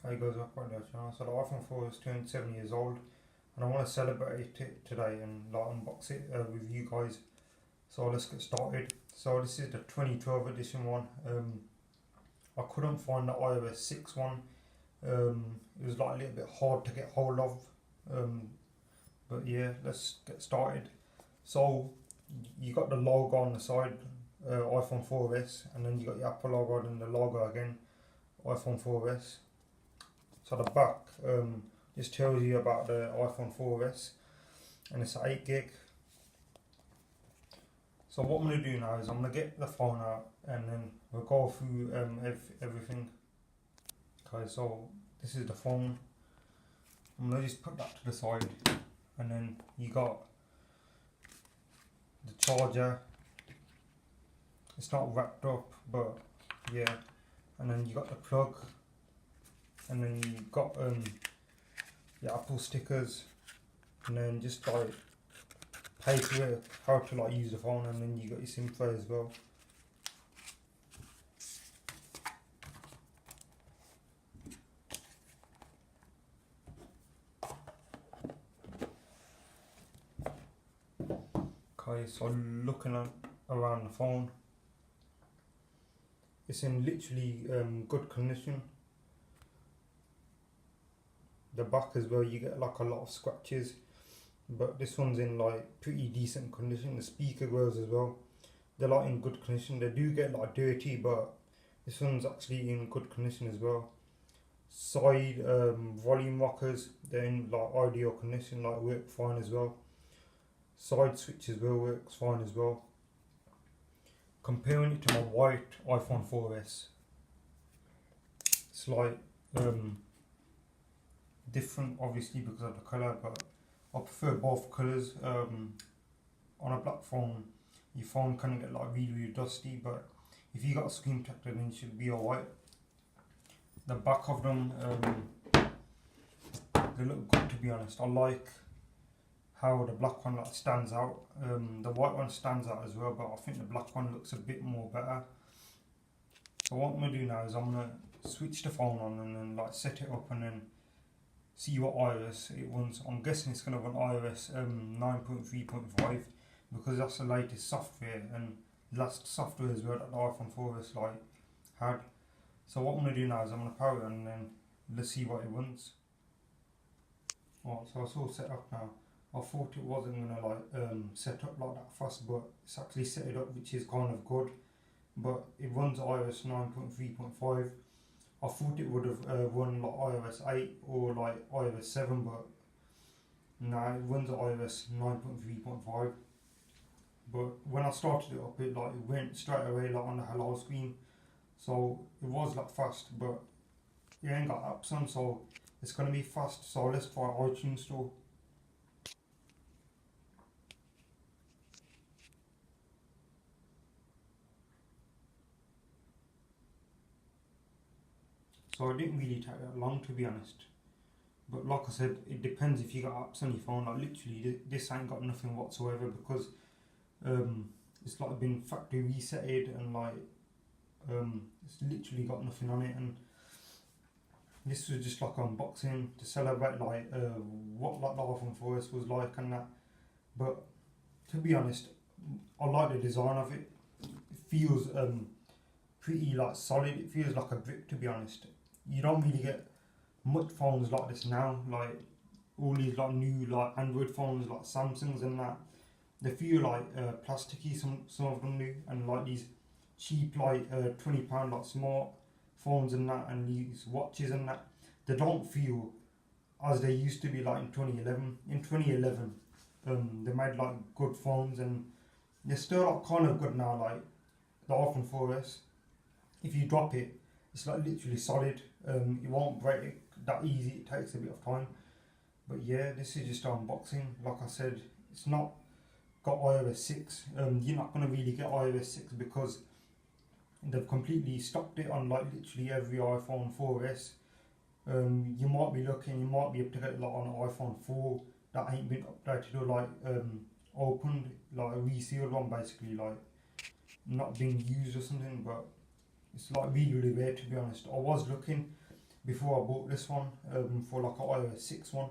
Hi guys, welcome back to the channel. So the iPhone 4 is turned 7 years old and I want to celebrate it today and like unbox it with you guys. So let's get started. So this is the 2012 edition one. I couldn't find the iOS 6 one. It was like a little bit hard to get hold of. But yeah, let's get started. So you got the logo on the side, iPhone 4S, and then you got your Apple logo and the logo again, iPhone 4S. So the back just tells you about the iPhone 4S, and it's 8 gig. So what I'm going to do now is I'm going to get the phone out and then we'll go through everything. Okay, so this is the phone. I'm going to just put that to the side, and then you got the charger. It's not wrapped up, but yeah. And then you got the plug, and then you got your Apple stickers, and then just like paperwork, how to like use the phone, and then you got your SIM tray as well. Okay, so looking around the phone, it's in literally good condition. The back as well, you get like a lot of scratches, but this one's in like pretty decent condition. The speaker grills as well, they're like in good condition. They do get like dirty, but this one's actually in good condition as well. Side volume rockers, they're in like ideal condition, like work fine as well. Side switch as well works fine as well. Comparing it to my white iPhone 4S, it's like different obviously because of the colour, but I prefer both colours. On a black phone, your phone can get like really dusty, but if you got a screen protector then it should be alright. The back of them, they look good, to be honest. I like how the black one like stands out. The white one stands out as well, but I think the black one looks a bit more better. So what I'm going to do now is I'm going to switch the phone on and then like set it up and then see what iOS it runs. I'm guessing it's going to run iOS 9.3.5 because that's the latest software and last software as well that the iPhone 4S like had. So what I'm going to do now is I'm going to power it on and then let's see what it runs. Alright, so it's all set up now. I thought it wasn't going to like set up like that fast, but it's actually set it up, which is kind of good. But it runs iOS 9.3.5. I thought it would have run like iOS 8 or like iOS 7, but no, it runs iOS 9.3.5. But when I started it up, it went straight away like on the hello screen. So it was like fast, but it ain't got apps on, so it's gonna be fast. So let's try iTunes Store. So it didn't really take that long, to be honest. But like I said, it depends if you got apps on your phone. Like literally, this ain't got nothing whatsoever because it's like been factory resetted and like it's literally got nothing on it. And this was just like unboxing to celebrate like what like the iPhone 4S was like and that. But to be honest, I like the design of it. It feels pretty like solid. It feels like a brick, to be honest. You don't really get much phones like this now. Like all these like new like Android phones like Samsungs and that, they feel like plasticky. Some of them do, and like these cheap like £20 like smart phones and that, and these watches and that, they don't feel as they used to be like in 2011. In 2011, they made like good phones, and they're still like kind of good now. Like the iPhone 4S, if you drop it, it's like literally solid. It won't break that easy. It takes a bit of time. But yeah, this is just unboxing. Like I said, it's not got iOS 6. You're not going to really get iOS 6 because they've completely stopped it on like literally every iPhone 4S. You might be looking, you might be able to get it like on an iPhone 4 that ain't been updated or like opened, like a resealed one basically, like not being used or something. But it's like really rare, to be honest. I was looking, before I bought this one, for like an iOS 6 one,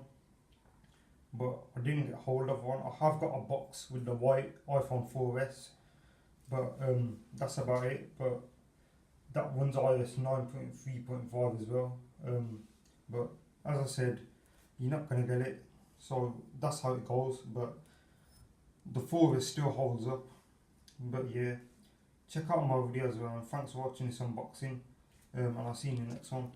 but I didn't get hold of one. I have got a box with the white iPhone 4S, but that's about it. But that one's iOS 9.3.5 as well. But as I said, you're not gonna get it, so that's how it goes. But the 4S still holds up. But yeah, check out my videos, and thanks for watching this unboxing. And I'll see you in the next one.